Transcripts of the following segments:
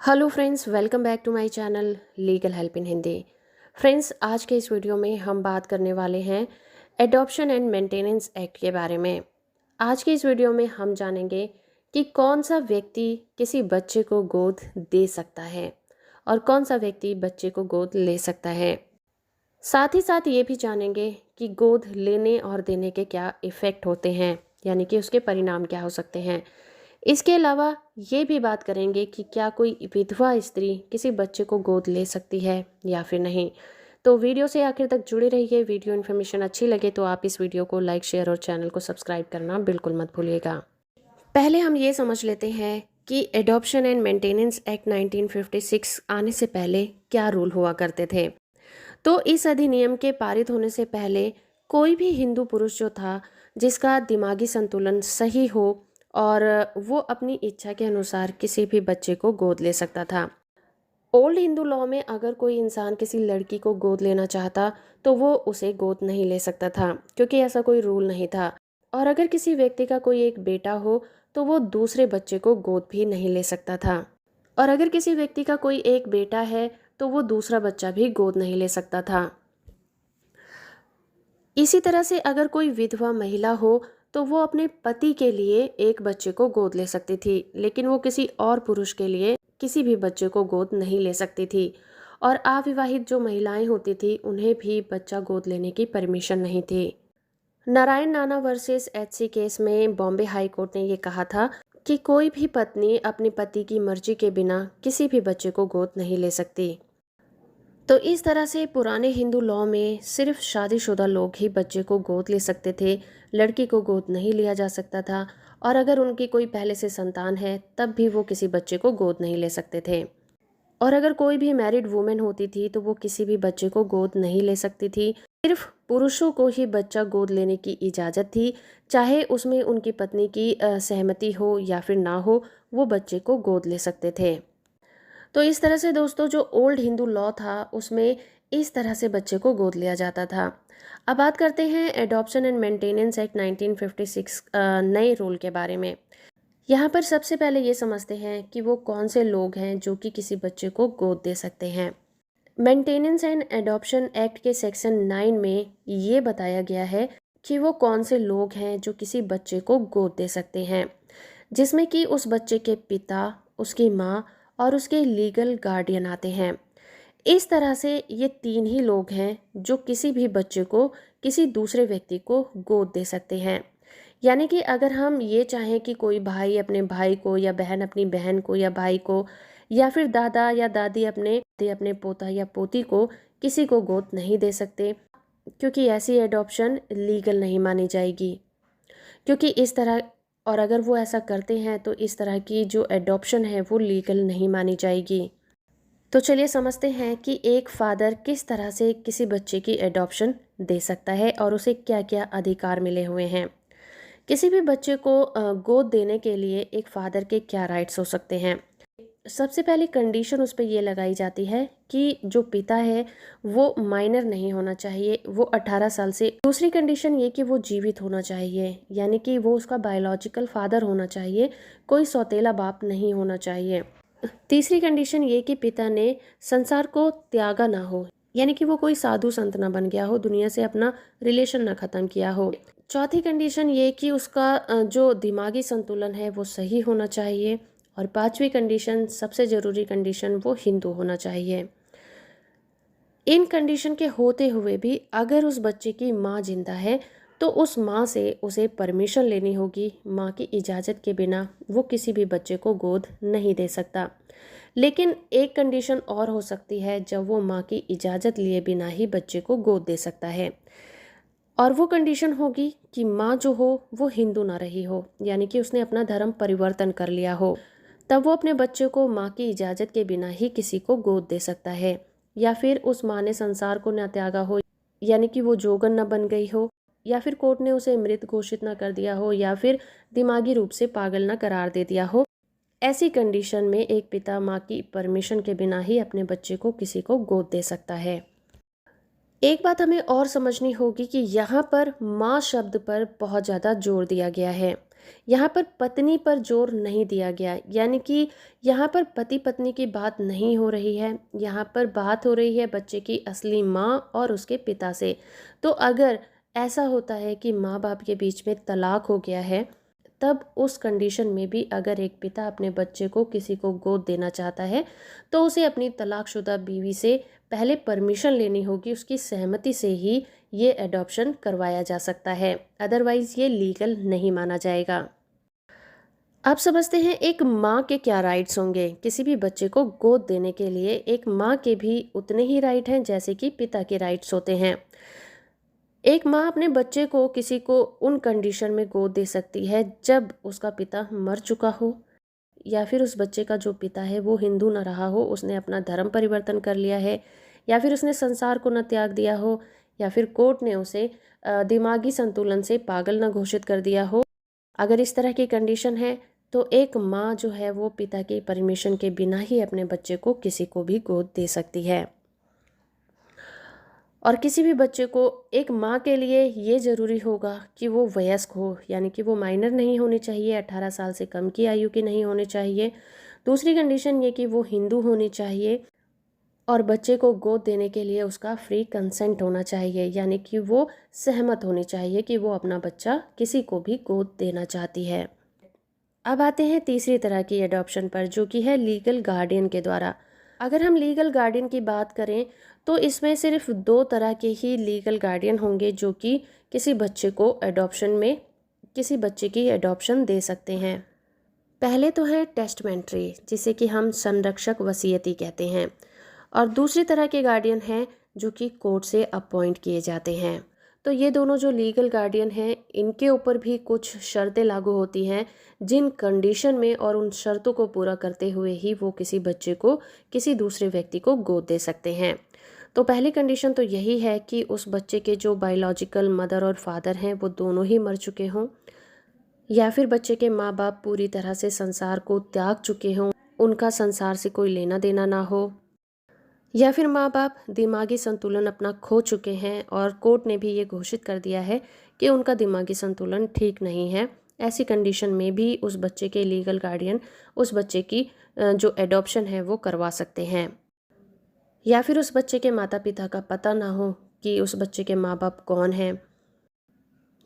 Hello friends, welcome back to my channel legal help in Hindi. Friends, आज के इस video में हम बात करने वाले हैं एडॉप्शन एंड मेंटेनेंस एक्ट के बारे में। आज के इस वीडियो में हम जानेंगे कि कौन सा व्यक्ति किसी बच्चे को गोद दे सकता है और कौन सा व्यक्ति बच्चे को गोद ले सकता है। साथ ही साथ ये भी जानेंगे कि गोद लेने और देने के क्या इफ़ेक्ट होते हैं, यानी कि उसके परिणाम क्या हो सकते हैं। इसके अलावा ये भी बात करेंगे कि क्या कोई विधवा स्त्री किसी बच्चे को गोद ले सकती है या फिर नहीं। तो वीडियो से आखिर तक जुड़े रहिए। वीडियो इन्फॉर्मेशन अच्छी लगे तो आप इस वीडियो को लाइक, शेयर और चैनल को सब्सक्राइब करना बिल्कुल मत भूलिएगा। पहले हम ये समझ लेते हैं कि एडॉप्शन एंड मेंटेनेंस एक्ट 1956 आने से पहले क्या रूल हुआ करते थे। तो इस अधिनियम के पारित होने से पहले कोई भी हिंदू पुरुष जो था, जिसका दिमागी संतुलन सही हो और वो अपनी इच्छा के अनुसार किसी भी बच्चे को गोद ले सकता था। ओल्ड हिंदू लॉ में अगर कोई इंसान किसी लड़की को गोद लेना चाहता तो वो उसे गोद नहीं ले सकता था, क्योंकि ऐसा कोई रूल नहीं था। और अगर किसी व्यक्ति का कोई एक बेटा हो तो वो दूसरे बच्चे को गोद भी नहीं ले सकता था। और अगर किसी व्यक्ति का कोई एक बेटा है तो वो दूसरा बच्चा भी गोद नहीं ले सकता था। इसी तरह से अगर कोई विधवा महिला हो तो वो अपने पति के लिए एक बच्चे को गोद ले सकती थी, लेकिन वो किसी और पुरुष के लिए किसी भी बच्चे को गोद नहीं ले सकती थी। और अविवाहित जो महिलाएं होती थी उन्हें भी बच्चा गोद लेने की परमिशन नहीं थी। नारायण नाना वर्सेस एचसी केस में बॉम्बे हाई कोर्ट ने ये कहा था कि कोई भी पत्नी अपने पति की मर्जी के बिना किसी भी बच्चे को गोद नहीं ले सकती। तो इस तरह से पुराने हिंदू लॉ में सिर्फ शादीशुदा लोग ही बच्चे को गोद ले सकते थे, लड़की को गोद नहीं लिया जा सकता था। और अगर उनकी कोई पहले से संतान है तब भी वो किसी बच्चे को गोद नहीं ले सकते थे। और अगर कोई भी मैरिड वुमेन होती थी तो वो किसी भी बच्चे को गोद नहीं ले सकती थी। सिर्फ पुरुषों को ही बच्चा गोद लेने की इजाज़त थी, चाहे उसमें उनकी पत्नी की सहमति हो या फिर ना हो, वो बच्चे को गोद ले सकते थे। तो इस तरह से दोस्तों, जो ओल्ड हिंदू लॉ था उसमें इस तरह से बच्चे को गोद लिया जाता था। अब बात करते हैं एडॉप्शन एंड मेंटेनेंस एक्ट 1956 नए रूल के बारे में। यहाँ पर सबसे पहले ये समझते हैं कि वो कौन से लोग हैं जो कि किसी बच्चे को गोद दे सकते हैं। मेंटेनेंस एंड एडॉप्शन एक्ट के सेक्शन 9 में ये बताया गया है कि वो कौन से लोग हैं जो किसी बच्चे को गोद दे सकते हैं, जिसमें कि उस बच्चे के पिता, उसकी माँ और उसके लीगल गार्डियन आते हैं। इस तरह से ये तीन ही लोग हैं जो किसी भी बच्चे को किसी दूसरे व्यक्ति को गोद दे सकते हैं। यानी कि अगर हम ये चाहें कि कोई भाई अपने भाई को या बहन अपनी बहन को या भाई को या फिर दादा या दादी अपने पोता या पोती को किसी को गोद नहीं दे सकते, क्योंकि ऐसी एडॉप्शन लीगल नहीं मानी जाएगी। क्योंकि इस तरह, और अगर वो ऐसा करते हैं तो इस तरह की जो एडॉप्शन है वो लीगल नहीं मानी जाएगी। तो चलिए समझते हैं कि एक फादर किस तरह से किसी बच्चे की एडॉप्शन दे सकता है और उसे क्या क्या अधिकार मिले हुए हैं। किसी भी बच्चे को गोद देने के लिए एक फादर के क्या राइट्स हो सकते हैं। सबसे पहली कंडीशन उस पर यह लगाई जाती है कि जो पिता है वो माइनर नहीं होना चाहिए, वो 18 साल से। दूसरी कंडीशन ये कि वो जीवित होना चाहिए, यानी कि वो उसका बायोलॉजिकल फादर होना चाहिए, कोई सौतेला बाप नहीं होना चाहिए। तीसरी कंडीशन ये कि पिता ने संसार को त्यागा ना हो, यानी कि वो कोई साधु संत ना बन गया हो, दुनिया से अपना रिलेशन ना खत्म किया हो। चौथी कंडीशन ये कि उसका जो दिमागी संतुलन है वो सही होना चाहिए। और पांचवी कंडीशन, सबसे ज़रूरी कंडीशन, वो हिंदू होना चाहिए। इन कंडीशन के होते हुए भी अगर उस बच्चे की माँ जिंदा है तो उस माँ से उसे परमिशन लेनी होगी। माँ की इजाज़त के बिना वो किसी भी बच्चे को गोद नहीं दे सकता। लेकिन एक कंडीशन और हो सकती है जब वो माँ की इजाज़त लिए बिना ही बच्चे को गोद दे सकता है, और वो कंडीशन होगी कि माँ जो हो वो हिंदू ना रही हो, यानी कि उसने अपना धर्म परिवर्तन कर लिया हो। तब वो अपने बच्चे को माँ की इजाज़त के बिना ही किसी को गोद दे सकता है। या फिर उस माँ ने संसार को न त्यागा हो, यानी कि वो जोगन न बन गई हो, या फिर कोर्ट ने उसे मृत घोषित न कर दिया हो, या फिर दिमागी रूप से पागल न करार दे दिया हो। ऐसी कंडीशन में एक पिता माँ की परमिशन के बिना ही अपने बच्चे को किसी को गोद दे सकता है। एक बात हमें और समझनी होगी कि यहाँ पर माँ शब्द पर बहुत ज़्यादा जोर दिया गया है। यहाँ पर पत्नी पर जोर नहीं दिया गया, यानी कि यहाँ पर पति पत्नी की बात नहीं हो रही है, यहाँ पर बात हो रही है बच्चे की असली माँ और उसके पिता से। तो अगर ऐसा होता है कि माँ बाप के बीच में तलाक हो गया है, तब उस कंडीशन में भी अगर एक पिता अपने बच्चे को किसी को गोद देना चाहता है तो उसे अपनी तलाकशुदा बीवी से पहले परमिशन लेनी होगी, उसकी सहमति से ही ये एडॉप्शन करवाया जा सकता है, अदरवाइज़ ये लीगल नहीं माना जाएगा। आप समझते हैं एक माँ के क्या राइट्स होंगे। किसी भी बच्चे को गोद देने के लिए एक माँ के भी उतने ही राइट हैं जैसे कि पिता के राइट्स होते हैं। एक माँ अपने बच्चे को किसी को उन कंडीशन में गोद दे सकती है जब उसका पिता मर चुका हो, या फिर उस बच्चे का जो पिता है वो हिंदू ना रहा हो, उसने अपना धर्म परिवर्तन कर लिया है, या फिर उसने संसार को न त्याग दिया हो, या फिर कोर्ट ने उसे दिमागी संतुलन से पागल न घोषित कर दिया हो। अगर इस तरह की कंडीशन है तो एक माँ जो है वो पिता की परमिशन के बिना ही अपने बच्चे को किसी को भी गोद दे सकती है। और किसी भी बच्चे को एक माँ के लिए ये ज़रूरी होगा कि वो वयस्क हो, यानी कि वो माइनर नहीं होनी चाहिए, 18 साल से कम की आयु की नहीं होनी चाहिए। दूसरी कंडीशन ये कि वो हिंदू होनी चाहिए, और बच्चे को गोद देने के लिए उसका फ्री कंसेंट होना चाहिए, यानी कि वो सहमत होनी चाहिए कि वो अपना बच्चा किसी को भी गोद देना चाहती है। अब आते हैं तीसरी तरह की एडॉप्शन पर, जो कि है लीगल गार्डियन के द्वारा। अगर हम लीगल गार्डियन की बात करें तो इसमें सिर्फ दो तरह के ही लीगल गार्डियन होंगे जो कि किसी बच्चे को एडॉप्शन में किसी बच्चे की एडॉप्शन दे सकते हैं। पहले तो है टेस्टमेंट्री, जिसे कि हम संरक्षक वसीयती कहते हैं, और दूसरी तरह के गार्डियन हैं जो कि कोर्ट से अपॉइंट किए जाते हैं। तो ये दोनों जो लीगल गार्डियन हैं इनके ऊपर भी कुछ शर्तें लागू होती हैं, जिन कंडीशन में और उन शर्तों को पूरा करते हुए ही वो किसी बच्चे को किसी दूसरे व्यक्ति को गोद दे सकते हैं। तो पहली कंडीशन तो यही है कि उस बच्चे के जो बायोलॉजिकल मदर और फादर हैं वो दोनों ही मर चुके हों, या फिर बच्चे के माँ बाप पूरी तरह से संसार को त्याग चुके हों, उनका संसार से कोई लेना देना ना हो, या फिर माँ बाप दिमागी संतुलन अपना खो चुके हैं और कोर्ट ने भी ये घोषित कर दिया है कि उनका दिमागी संतुलन ठीक नहीं है। ऐसी कंडीशन में भी उस बच्चे के लीगल गार्डियन उस बच्चे की जो एडॉप्शन है वो करवा सकते हैं। या फिर उस बच्चे के माता पिता का पता ना हो कि उस बच्चे के माँ बाप कौन हैं,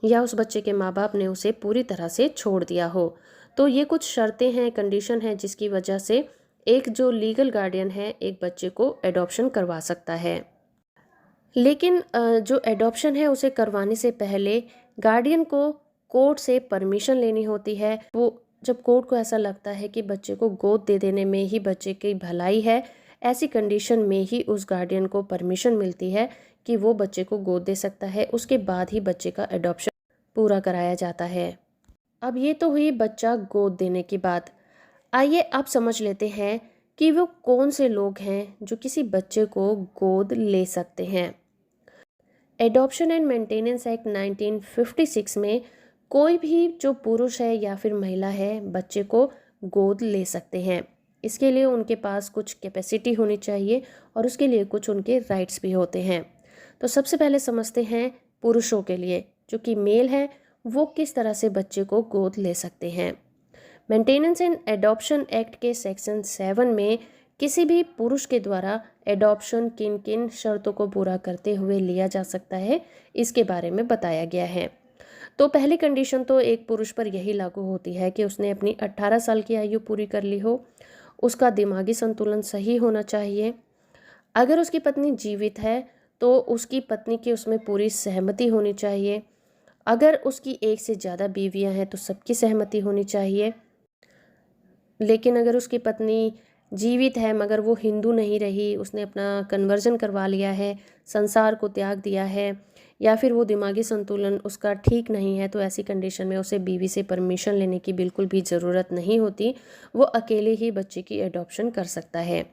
या उस बच्चे के माँ बाप ने उसे पूरी तरह से छोड़ दिया हो। तो ये कुछ शर्तें हैं, कंडीशन है जिसकी वजह से एक जो लीगल गार्डियन है एक बच्चे को एडॉप्शन करवा सकता है। लेकिन जो एडॉप्शन है उसे करवाने से पहले गार्डियन को कोर्ट से परमिशन लेनी होती है। वो जब कोर्ट को ऐसा लगता है कि बच्चे को गोद दे देने में ही बच्चे की भलाई है, ऐसी कंडीशन में ही उस गार्डियन को परमिशन मिलती है कि वो बच्चे को गोद दे सकता है। उसके बाद ही बच्चे का एडॉप्शन पूरा कराया जाता है। अब ये तो हुई बच्चा गोद देने की बात। आइए अब समझ लेते हैं कि वो कौन से लोग हैं जो किसी बच्चे को गोद ले सकते हैं। एडॉप्शन एंड मेंटेनेंस एक्ट 1956 में कोई भी जो पुरुष है या फिर महिला है बच्चे को गोद ले सकते हैं। इसके लिए उनके पास कुछ कैपेसिटी होनी चाहिए और उसके लिए कुछ उनके राइट्स भी होते हैं। तो सबसे पहले समझते हैं पुरुषों के लिए, जो कि मेल है, वो किस तरह से बच्चे को गोद ले सकते हैं। मेंटेनेंस एंड एडॉप्शन एक्ट के सेक्शन 7 में किसी भी पुरुष के द्वारा एडॉप्शन किन किन शर्तों को पूरा करते हुए लिया जा सकता है इसके बारे में बताया गया है। तो पहली कंडीशन तो एक पुरुष पर यही लागू होती है कि उसने अपनी 18 साल की आयु पूरी कर ली हो, उसका दिमागी संतुलन सही होना चाहिए। अगर उसकी पत्नी जीवित है तो उसकी पत्नी की उसमें पूरी सहमति होनी चाहिए। अगर उसकी एक से ज़्यादा बीवियां हैं तो सबकी सहमति होनी चाहिए। लेकिन अगर उसकी पत्नी जीवित है मगर वो हिंदू नहीं रही, उसने अपना कन्वर्जन करवा लिया है, संसार को त्याग दिया है, या फिर वो दिमागी संतुलन उसका ठीक नहीं है, तो ऐसी कंडीशन में उसे बीवी से परमिशन लेने की बिल्कुल भी ज़रूरत नहीं होती। वो अकेले ही बच्चे की एडॉप्शन कर सकता है।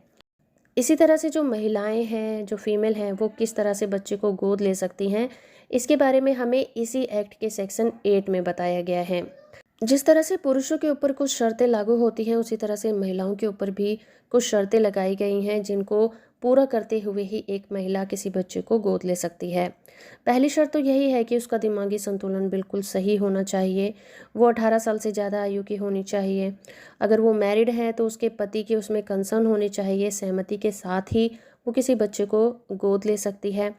इसी तरह से जो महिलाएं हैं, जो फीमेल हैं, वो किस तरह से बच्चे को गोद ले सकती हैं, इसके बारे में हमें इसी एक्ट के सेक्शन 8 में बताया गया है। जिस तरह से पुरुषों के ऊपर कुछ शर्तें लागू होती हैं उसी तरह से महिलाओं के ऊपर भी कुछ शर्तें लगाई गई हैं जिनको पूरा करते हुए ही एक महिला किसी बच्चे को गोद ले सकती है। पहली शर्त तो यही है कि उसका दिमागी संतुलन बिल्कुल सही होना चाहिए। वो 18 साल से ज़्यादा आयु की होनी चाहिए। अगर वो मैरिड है तो उसके पति की उसमें कंसर्न होनी चाहिए, सहमति के साथ ही वो किसी बच्चे को गोद ले सकती है।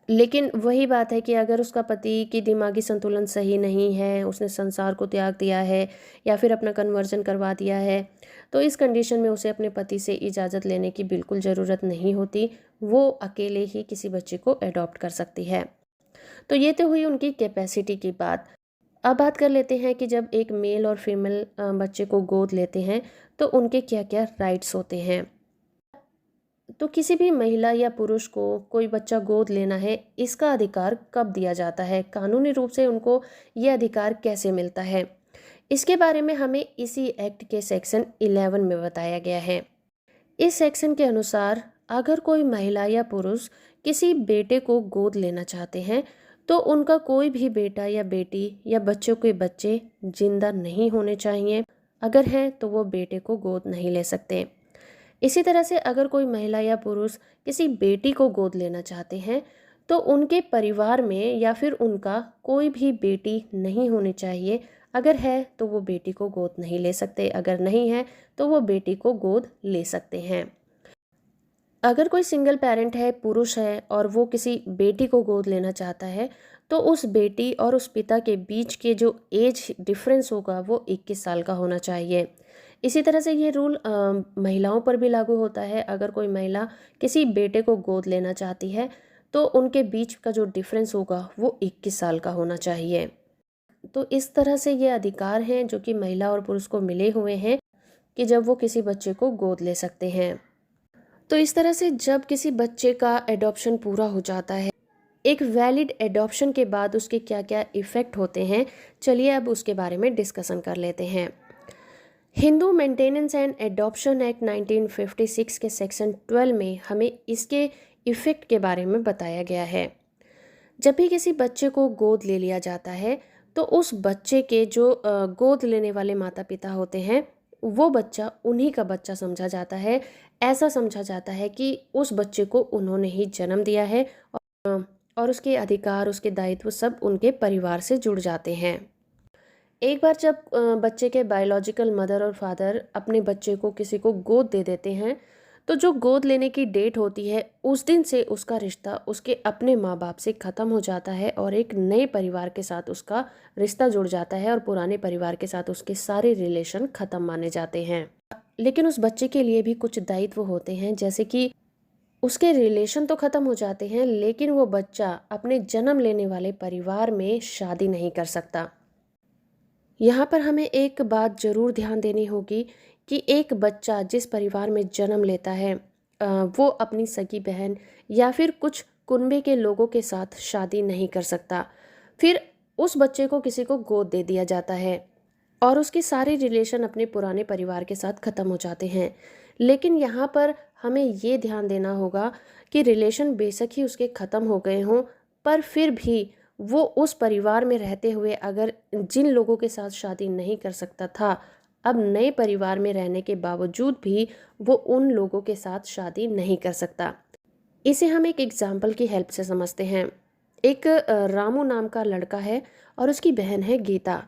लेकिन वही बात है कि अगर उसका पति की दिमागी संतुलन सही नहीं है, उसने संसार को त्याग दिया है या फिर अपना कन्वर्जन करवा दिया है, तो इस कंडीशन में उसे अपने पति से इजाज़त लेने की बिल्कुल ज़रूरत नहीं होती। वो अकेले ही किसी बच्चे को अडॉप्ट कर सकती है। तो ये तो हुई उनकी कैपेसिटी की बात। अब बात कर लेते हैं कि जब एक मेल और फीमेल बच्चे को गोद लेते हैं तो उनके क्या क्या राइट्स होते हैं। तो किसी भी महिला या पुरुष को कोई बच्चा गोद लेना है, इसका अधिकार कब दिया जाता है, कानूनी रूप से उनको ये अधिकार कैसे मिलता है, इसके बारे में हमें इसी एक्ट के सेक्शन 11 में बताया गया है। इस सेक्शन के अनुसार अगर कोई महिला या पुरुष किसी बेटे को गोद लेना चाहते हैं तो उनका कोई भी बेटा या बेटी या बच्चों के बच्चे जिंदा नहीं होने चाहिए। अगर हैं तो वो बेटे को गोद नहीं ले सकते। इसी तरह से अगर कोई महिला या पुरुष किसी बेटी को गोद लेना चाहते हैं तो उनके परिवार में या फिर उनका कोई भी बेटी नहीं होनी चाहिए। अगर है तो वो बेटी को गोद नहीं ले सकते, अगर नहीं है तो वो बेटी को गोद ले सकते हैं। अगर कोई सिंगल पेरेंट है, पुरुष है और वो किसी बेटी को गोद लेना चाहता है तो उस बेटी और उस पिता के बीच के जो एज डिफरेंस होगा वो 21 साल का होना चाहिए। इसी तरह से ये रूल महिलाओं पर भी लागू होता है। अगर कोई महिला किसी बेटे को गोद लेना चाहती है तो उनके बीच का जो डिफरेंस होगा वो 21 साल का होना चाहिए। तो इस तरह से ये अधिकार हैं जो कि महिला और पुरुष को मिले हुए हैं कि जब वो किसी बच्चे को गोद ले सकते हैं। तो इस तरह से जब किसी बच्चे का एडॉप्शन पूरा हो जाता है, एक वैलिड एडॉप्शन के बाद उसके क्या क्या इफ़ेक्ट होते हैं, चलिए अब उसके बारे में डिस्कशन कर लेते हैं। Hindu maintenance and adoption act 1956 के सेक्शन 12 में हमें इसके इफ़ेक्ट के बारे में बताया गया है। जब भी किसी बच्चे को गोद ले लिया जाता है तो उस बच्चे के जो गोद लेने वाले माता पिता होते हैं वो बच्चा उन्हीं का बच्चा समझा जाता है। ऐसा समझा जाता है कि उस बच्चे को उन्होंने ही जन्म दिया है और उसके अधिकार, उसके दायित्व सब उनके परिवार से जुड़ जाते हैं। एक बार जब बच्चे के बायोलॉजिकल मदर और फादर अपने बच्चे को किसी को गोद दे देते हैं तो जो गोद लेने की डेट होती है उस दिन से उसका रिश्ता उसके अपने माँ बाप से ख़त्म हो जाता है और एक नए परिवार के साथ उसका रिश्ता जुड़ जाता है और पुराने परिवार के साथ उसके सारे रिलेशन ख़त्म माने जाते हैं। लेकिन उस बच्चे के लिए भी कुछ दायित्व होते हैं, जैसे कि उसके रिलेशन तो ख़त्म हो जाते हैं लेकिन वो बच्चा अपने जन्म लेने वाले परिवार में शादी नहीं कर सकता। यहाँ पर हमें एक बात ज़रूर ध्यान देनी होगी कि एक बच्चा जिस परिवार में जन्म लेता है वो अपनी सगी बहन या फिर कुछ कुनबे के लोगों के साथ शादी नहीं कर सकता। फिर उस बच्चे को किसी को गोद दे दिया जाता है और उसके सारे रिलेशन अपने पुराने परिवार के साथ ख़त्म हो जाते हैं। लेकिन यहाँ पर हमें ये ध्यान देना होगा कि रिलेशन बेशक ही उसके ख़त्म हो गए हों, पर फिर भी वो उस परिवार में रहते हुए अगर जिन लोगों के साथ शादी नहीं कर सकता था, अब नए परिवार में रहने के बावजूद भी वो उन लोगों के साथ शादी नहीं कर सकता। इसे हम एक एग्जाम्पल की हेल्प से समझते हैं। एक रामू नाम का लड़का है और उसकी बहन है गीता।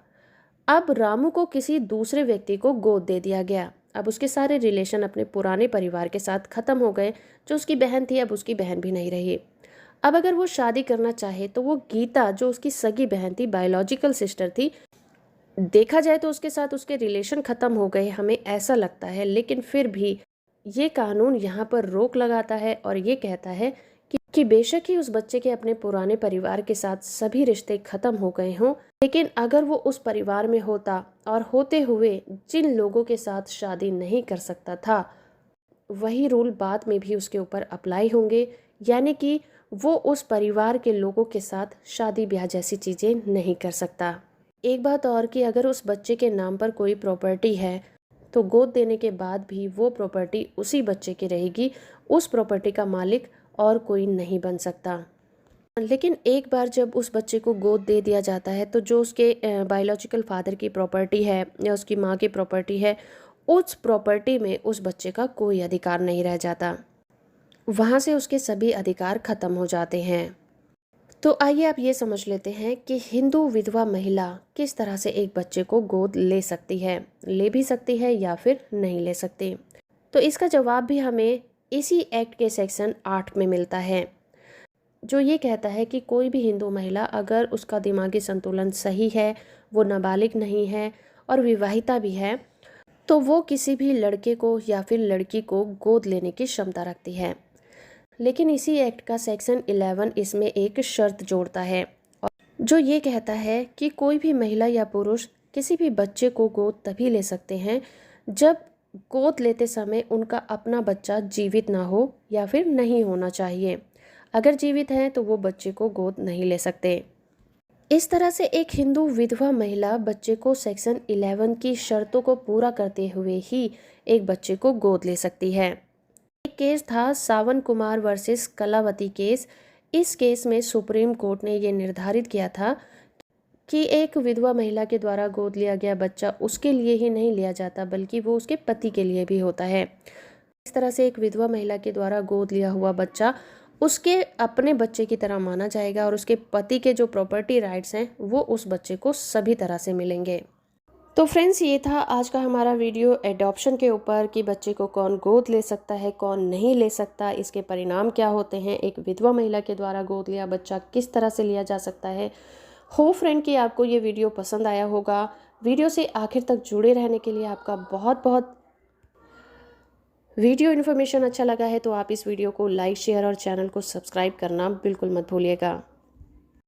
अब रामू को किसी दूसरे व्यक्ति को गोद दे दिया गया। अब उसके सारे रिलेशन अपने पुराने परिवार के साथ ख़त्म हो गए। जो उसकी बहन थी अब उसकी बहन भी नहीं रही। अब अगर वो शादी करना चाहे तो वो गीता जो उसकी सगी बहन थी, बायोलॉजिकल सिस्टर थी, देखा जाए तो उसके साथ उसके रिलेशन ख़त्म हो गए, हमें ऐसा लगता है, लेकिन फिर भी ये कानून यहाँ पर रोक लगाता है और ये कहता है कि बेशक ही उस बच्चे के अपने पुराने परिवार के साथ सभी रिश्ते ख़त्म हो गए हों, लेकिन अगर वो उस परिवार में होता और होते हुए जिन लोगों के साथ शादी नहीं कर सकता था, वही रूल बाद में भी उसके ऊपर अप्लाई होंगे। यानी कि वो उस परिवार के लोगों के साथ शादी ब्याह जैसी चीज़ें नहीं कर सकता। एक बात और कि अगर उस बच्चे के नाम पर कोई प्रॉपर्टी है तो गोद देने के बाद भी वो प्रॉपर्टी उसी बच्चे की रहेगी। उस प्रॉपर्टी का मालिक और कोई नहीं बन सकता। लेकिन एक बार जब उस बच्चे को गोद दे दिया जाता है तो जो उसके बायोलॉजिकल फादर की प्रॉपर्टी है या उसकी माँ की प्रॉपर्टी है, उस प्रॉपर्टी में उस बच्चे का कोई अधिकार नहीं रह जाता। वहाँ से उसके सभी अधिकार खत्म हो जाते हैं। तो आइए आप ये समझ लेते हैं कि हिंदू विधवा महिला किस तरह से एक बच्चे को गोद ले सकती है, ले भी सकती है या फिर नहीं ले सकती। तो इसका जवाब भी हमें इसी एक्ट के सेक्शन 8 में मिलता है, जो ये कहता है कि कोई भी हिंदू महिला अगर उसका दिमागी संतुलन सही है, वो नाबालिग नहीं है और विवाहिता भी है, तो वो किसी भी लड़के को या फिर लड़की को गोद लेने की क्षमता रखती है। लेकिन इसी एक्ट का सेक्शन 11 इसमें एक शर्त जोड़ता है, जो ये कहता है कि कोई भी महिला या पुरुष किसी भी बच्चे को गोद तभी ले सकते हैं जब गोद लेते समय उनका अपना बच्चा जीवित ना हो या फिर नहीं होना चाहिए। अगर जीवित है तो वो बच्चे को गोद नहीं ले सकते। इस तरह से एक हिंदू विधवा महिला बच्चे को सेक्शन 11 की शर्तों को पूरा करते हुए ही एक बच्चे को गोद ले सकती है। एक केस था सावन कुमार वर्सेस कलावती केस। इस केस में सुप्रीम कोर्ट ने ये निर्धारित किया था कि एक विधवा महिला के द्वारा गोद लिया गया बच्चा उसके लिए ही नहीं लिया जाता, बल्कि वो उसके पति के लिए भी होता है। इस तरह से एक विधवा महिला के द्वारा गोद लिया हुआ बच्चा उसके अपने बच्चे की तरह माना जाएगा और उसके पति के जो प्रॉपर्टी राइट्स हैं वो उस बच्चे को सभी तरह से मिलेंगे। तो फ्रेंड्स, ये था आज का हमारा वीडियो एडॉप्शन के ऊपर कि बच्चे को कौन गोद ले सकता है, कौन नहीं ले सकता, इसके परिणाम क्या होते हैं, एक विधवा महिला के द्वारा गोद लिया बच्चा किस तरह से लिया जा सकता है। हो फ्रेंड कि आपको ये वीडियो पसंद आया होगा। वीडियो से आखिर तक जुड़े रहने के लिए आपका बहुत बहुत। वीडियो इन्फॉर्मेशन अच्छा लगा है तो आप इस वीडियो को लाइक, शेयर और चैनल को सब्सक्राइब करना बिल्कुल मत भूलिएगा।